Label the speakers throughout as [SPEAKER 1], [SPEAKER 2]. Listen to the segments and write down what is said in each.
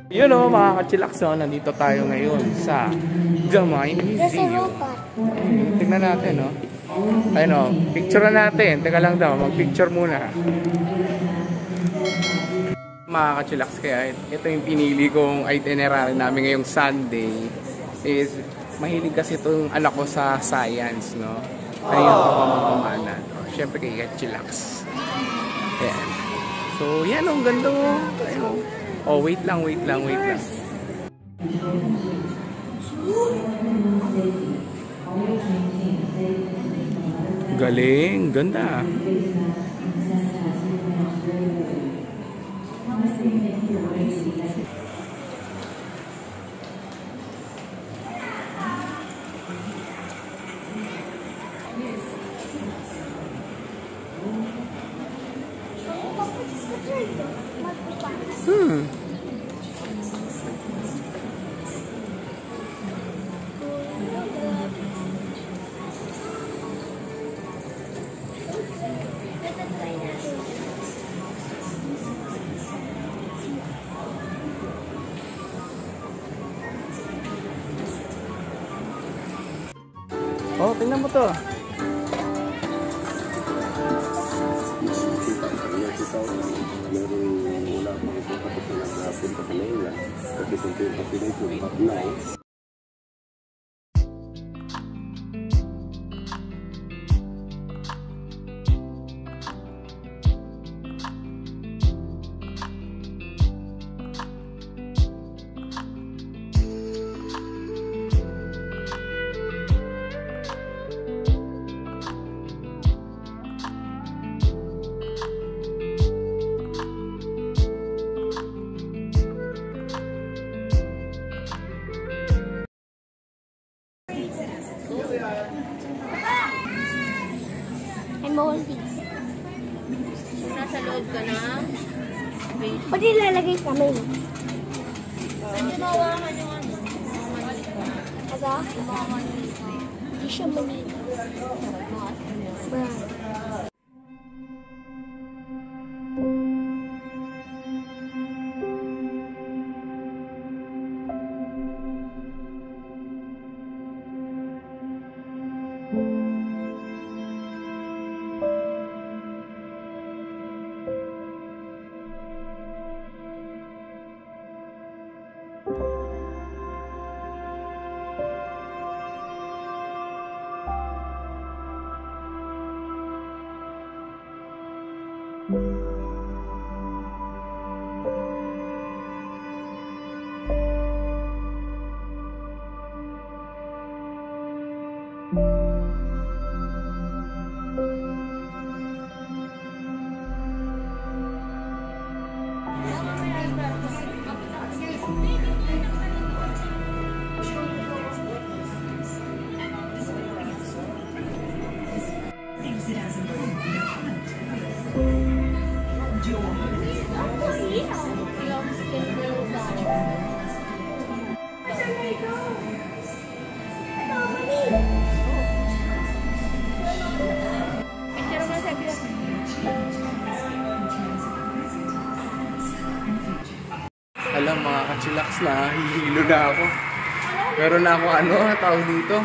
[SPEAKER 1] Yun o, mga kachilakso, nandito tayo ngayon sa Gamay Museum. Tignan natin, no? Ayun o, picture na natin. Teka lang daw, mag-picture muna. Mga kachilaks, kaya ito yung pinili kong itinerary namin ngayong Sunday. Is, mahilig kasi itong anak ko sa science, no? Ayun ito pamamamanan. Siyempre kay kachilaks. Ayan. So, yan o, ang ganda mo. Ayun o. Oh, wait lang. Galing, ganda. Oh, tingnan mo to.
[SPEAKER 2] Nasa loob ka na?
[SPEAKER 3] Pwede ilalagay kami.
[SPEAKER 2] Hindi mawakan yung ano?
[SPEAKER 3] Aga? Hindi siya manito. Brown.
[SPEAKER 1] Alam mga kachilaks na, hihilo na ako. Meron na ako tawag dito?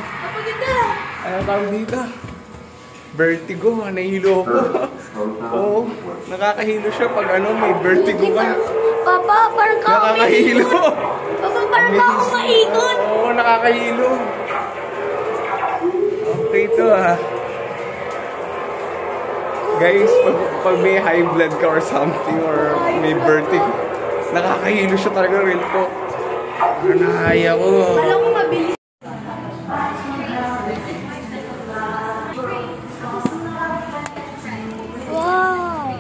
[SPEAKER 1] Tawag dito? Vertigo, nahihilo ako. Oo, nakakahilo siya pag may vertigo ka.
[SPEAKER 3] Papa, parang ka
[SPEAKER 1] nakakahilo.
[SPEAKER 3] Papa, parang ka ako maikot.
[SPEAKER 1] Oo, nakakahilo. Okay to Guys, pag may high blood ka or something or may vertigo, nakakahilo siya talaga, real po. Nahaya ko.
[SPEAKER 3] Alam mo mabilis. Wow!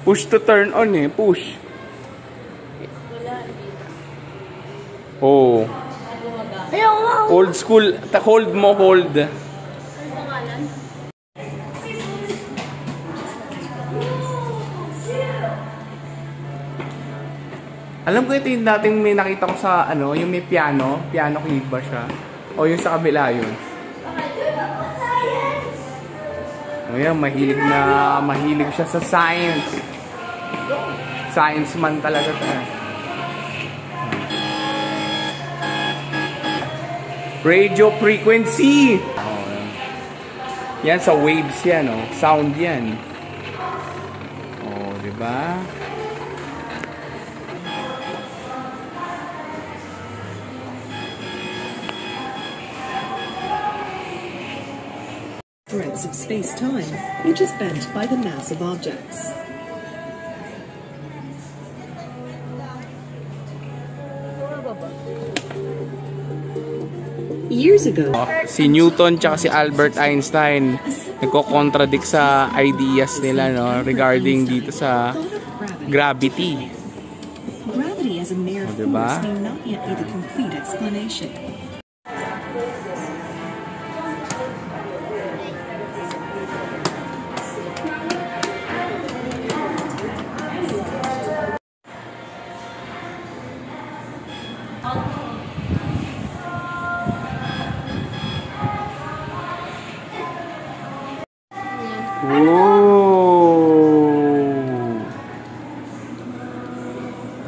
[SPEAKER 1] Push to turn on eh. Push. Oh.
[SPEAKER 3] Ayaw nga.
[SPEAKER 1] Old school. Hold mo, hold. Alam ko ito yung dating may nakita ko sa ano, yung may piano. Piano keyboard ba siya? O yung sa kabila yun. O yan, mahilig siya sa science. Science man talaga ito. Radio frequency! Yan sa waves yan, oh. Sound yan. Oh, diba?
[SPEAKER 4] Threads of space-time, which is bent by the mass of objects. Years ago,
[SPEAKER 1] Si Newton tsaka si Albert Einstein nagko-contradict sa ideas nila, no, regarding dito sa gravity.
[SPEAKER 4] gravity as a mere
[SPEAKER 1] diba?
[SPEAKER 4] force may not yet be the complete explanation.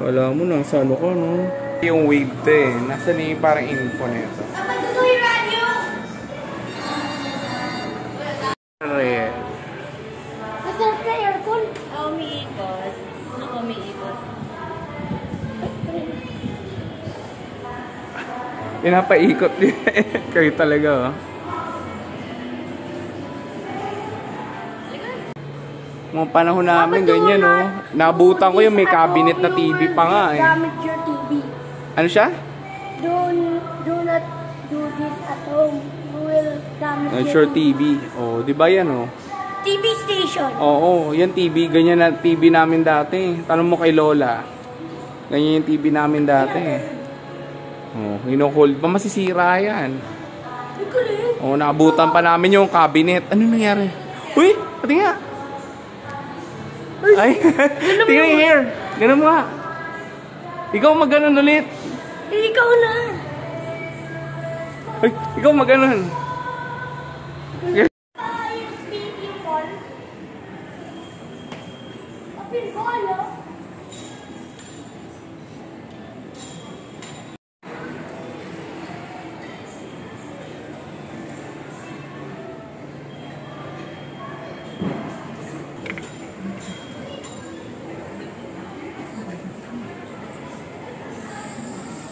[SPEAKER 1] Kala mo nang sa ano ka, no? Yung wave to eh. Nasa na yung parang info na ito. Ano eh?
[SPEAKER 3] Nasarap na aircon.
[SPEAKER 2] Umiikot. Umiikot.
[SPEAKER 1] Pinapaikot din. Kayo talaga, oh. Mga panahon namin, ganyan, oh. Nabutan ko yung may cabinet na TV pa nga, eh.
[SPEAKER 3] Gamit your TV.
[SPEAKER 1] Ano siya?
[SPEAKER 3] Do not do this at home. You will damage
[SPEAKER 1] Sure TV. Oh, di ba yan, oh?
[SPEAKER 3] TV station.
[SPEAKER 1] Oo, yan TV. Ganyan na TV namin dati. Tanong mo kay Lola. Ganyan yung TV namin dati. Oh, hino-hold pa. Masisira yan. Oh, naabutan pa namin yung cabinet. Ano nangyari? Uy! Pati nga! Ay! Tingnan yung hair! Ganun mo nga. Ikaw maganon ulit.
[SPEAKER 3] Ikaw na.
[SPEAKER 1] Ay! Ikaw maganon.
[SPEAKER 3] Yung speaking call. Apin ko, ano?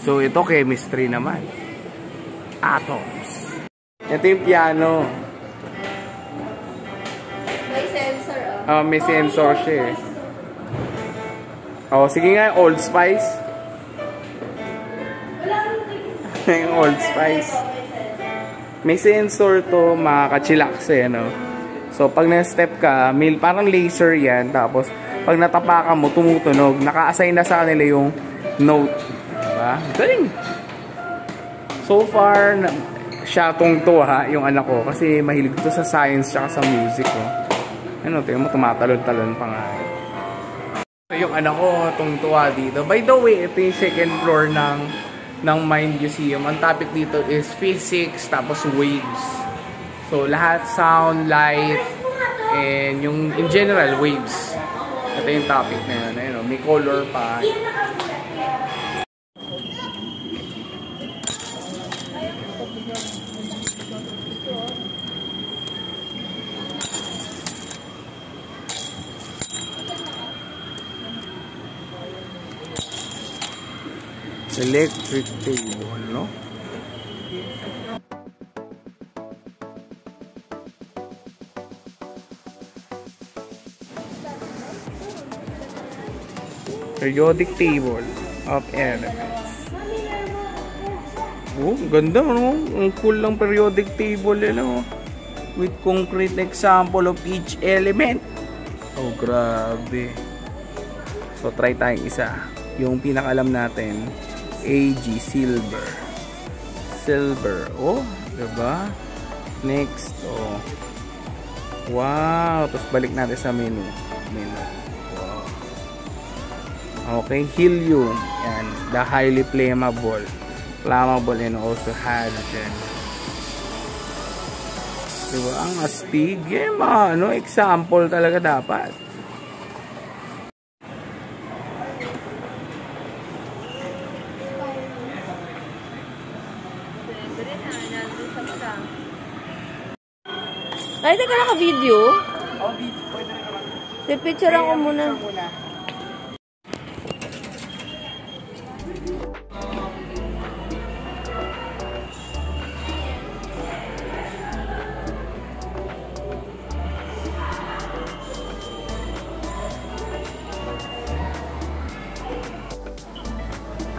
[SPEAKER 1] So, ito chemistry naman. Atoms. Ito yung piano.
[SPEAKER 2] May sensor, oh.
[SPEAKER 1] May sensor siya eh. Oh, sige nga, Old Spice. Yung Old Spice. May sensor to, makaka-chillax eh, no? So, pag na-step ka, parang laser yan. Tapos, pag natapakan mo, tumutunog. Naka-assign na sa kanila yung note. Diba? Galing! So far, siya to ha, yung anak ko. Kasi mahilig to sa science tsaka sa music. Oh. Ano, tingnan mo, tumatalon-talon pa nga. So, yung anak ko, tungtuwa dito. By the way, ito yung second floor ng Mind Museum. Ang topic dito is physics, tapos waves. So, lahat sound, light, and yung in general, waves. Ito yung topic na yun. Ayun, may color pa. Electric table, no? Periodic table of elements. Oh, ganda, no? Ang cool lang periodic table, ano? With concrete example of each element. Oh, grabe. So, try tayong isa. Yung pinakalam natin, AG, silver. Silver. Oh, diba? Next, oh. Wow. Tapos balik natin sa menu. Wow. Okay, helium. Yan. The highly flammable. Flammable and also hydrogen. Diba? Ang astig. Yan, ano, example talaga dapat.
[SPEAKER 2] Ay, teka, naka-video?
[SPEAKER 1] Oh, pwede rin naman.
[SPEAKER 2] Picturean ko muna.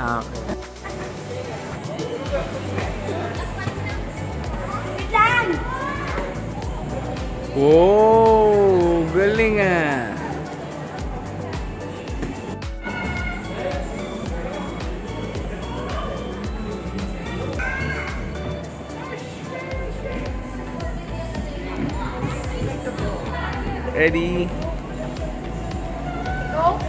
[SPEAKER 1] Okay. Wow, galing ah. Ready?
[SPEAKER 3] No?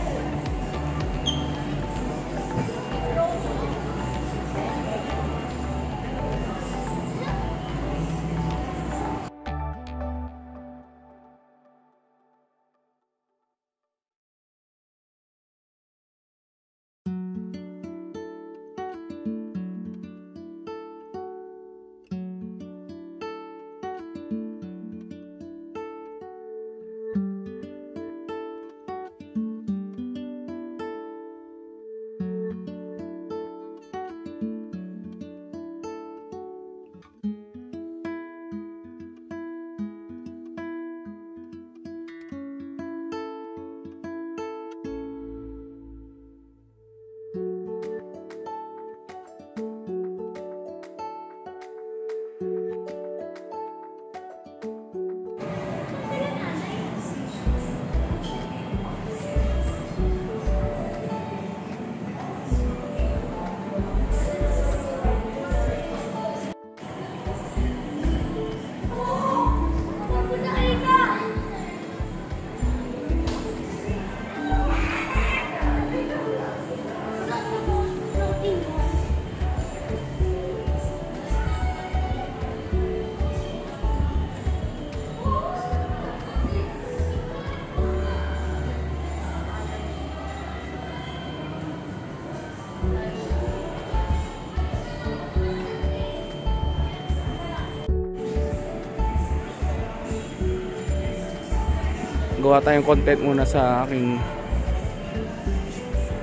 [SPEAKER 1] Gawa tayong content muna sa aking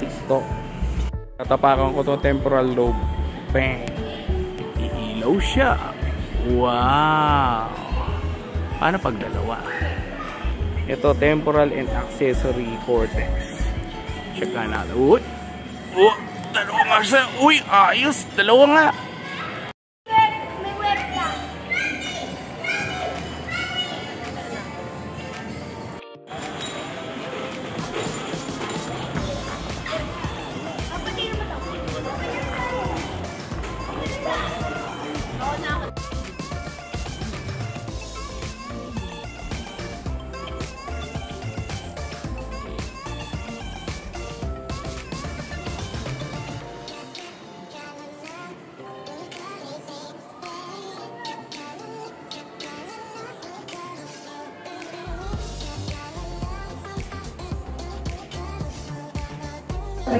[SPEAKER 1] TikTok. Tatapakan ko to temporal lobe. Bang! Iilaw siya. Wow! Paano pag dalawa? Ito, temporal and accessory cortex. Check natin. Uy! Oh! Dalawa nga siya! Uy! Ayos! Dalawa nga!
[SPEAKER 3] May web ka.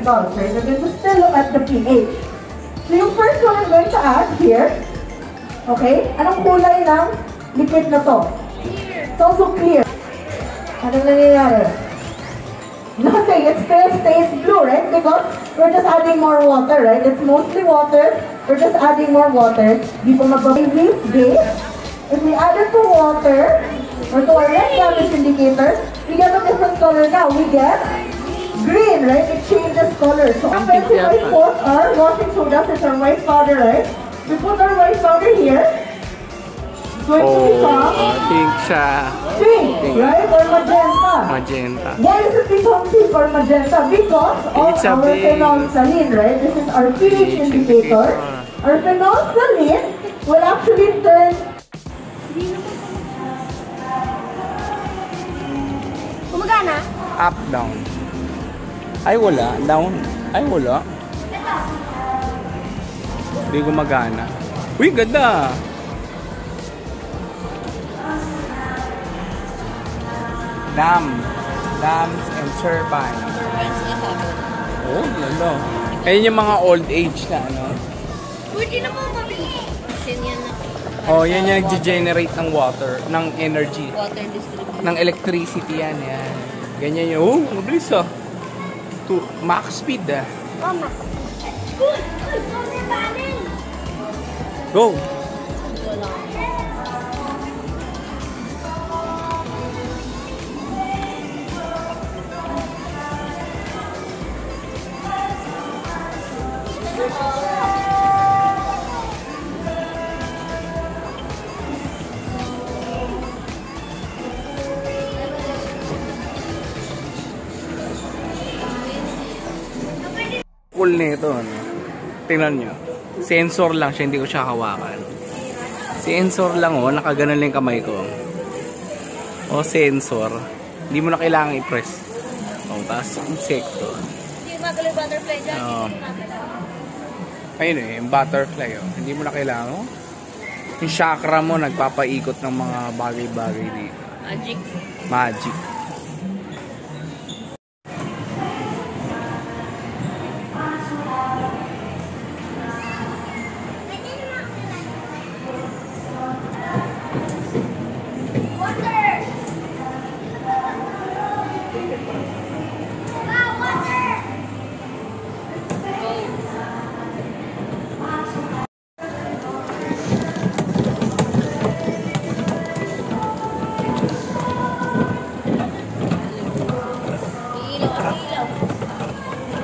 [SPEAKER 5] Right, we're going to still look at the pH. So yung first one I'm going to add here, okay? Anong kulay ng liquid na to? Clear. It's also clear. Anong nangyayari? Nothing. It still stays blue, right? Because we're just adding more water, right? It's mostly water. We're just adding more water. Di po magbababy base. If we add it to water, or to our red damage indicator, we get a different color now. We get green, right? It changes color. So,
[SPEAKER 1] Ang
[SPEAKER 5] offensive
[SPEAKER 1] pink
[SPEAKER 5] I
[SPEAKER 1] yata.
[SPEAKER 5] put our washing soda since our white powder, right? We put our white powder here. It's going to become
[SPEAKER 1] Pink siya.
[SPEAKER 5] pink, right? Or magenta.
[SPEAKER 1] Magenta.
[SPEAKER 5] Why is it become pink or magenta? Because of
[SPEAKER 1] It's a
[SPEAKER 5] our
[SPEAKER 1] big-
[SPEAKER 5] phenolphthalein, right? This is our pH indicator. Our phenolphthalein will actually turn
[SPEAKER 3] Gumagana?
[SPEAKER 1] Up, down. Ay, wala. Down. Ay, wala. Hindi gumagana. Uy, ganda. Dams and turbine. Oh, lalo. Ayun yung mga old age na, ano?
[SPEAKER 2] Pwede na po mabili. Machine yan na.
[SPEAKER 1] Oh, yan yung nag-generate ng water, ng energy,
[SPEAKER 2] Water distribution.
[SPEAKER 1] ng electricity yan. Ganyan yung, oh, mabilis ah. To max speed ah.
[SPEAKER 3] Mama. Good! Good! Good! Banin!
[SPEAKER 1] Go! Cool nito, ano? Tingnan nyo. Sensor lang siya, hindi ko siya hawakan. Sensor lang, oh. Nakaganon lang yung kamay ko. Oh, sensor. Hindi mo na kailangan i-press. Oh, tapos insekto.
[SPEAKER 2] Hindi magaling butterfly dyan.
[SPEAKER 1] Oh. Ayun eh, yung butterfly, oh. Hindi mo na kailangan, oh. Yung chakra mo, nagpapaikot ng mga bagay-bagay dito.
[SPEAKER 2] Magic.
[SPEAKER 1] Magic.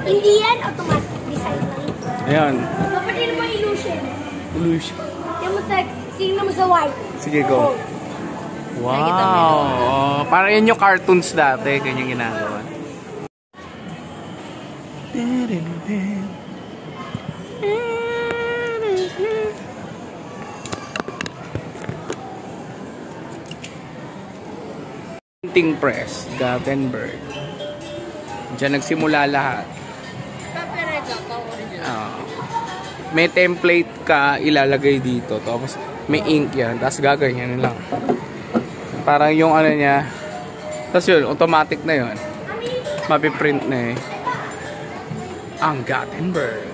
[SPEAKER 3] Hindi yan automatic design lang.
[SPEAKER 1] Ayan.
[SPEAKER 3] Kapatid mo illusion.
[SPEAKER 1] Illusion.
[SPEAKER 3] Tingnan mo sa white.
[SPEAKER 1] Sige, go. Wow! Oh, parang yan yung cartoons dati. Ganyan ginagawa. Printing press, Gothenburg. Diyan nagsimula lahat.
[SPEAKER 2] Copyright lang pa original.
[SPEAKER 1] May template ka ilalagay dito. Tapos may ink yan. Tapos gaganyan lang. Parang yung ano niya. Tapos yun, automatic na yun. Mapiprint na eh. Ang Gothenburg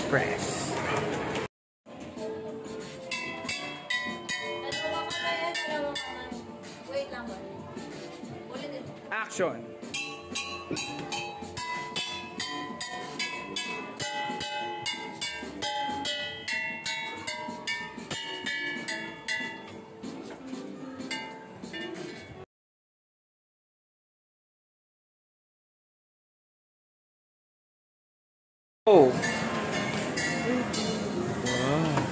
[SPEAKER 1] Press.
[SPEAKER 2] Wait lang ba? Ulitin.
[SPEAKER 1] Action! Oh. Wow.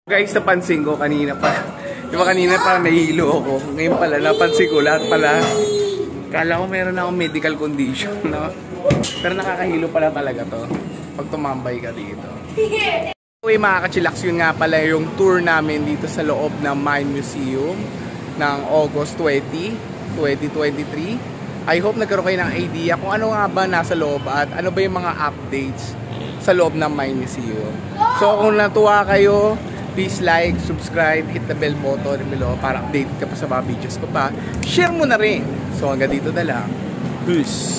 [SPEAKER 1] Guys, napansin ko kanina pa. Di ba kanina parang nahihilo ako. Ngayon pala, napansin ko lahat pala. Kala ko meron akong medical condition, no? Pero nakakahilo pala talaga to. Pag tumambay ka dito. Okay mga kachilax, yun nga pala yung tour namin dito sa loob ng Mine Museum ng August 20, 2023. I hope nagkaroon kayo ng idea kung ano nga ba nasa loob at ano ba yung mga updates sa loob ng Mine Museum. So kung natuwa kayo, please like, subscribe, hit the bell button below para update ka pa sa mga videos ko pa. Share mo na rin. So hanggang dito na lang. Peace!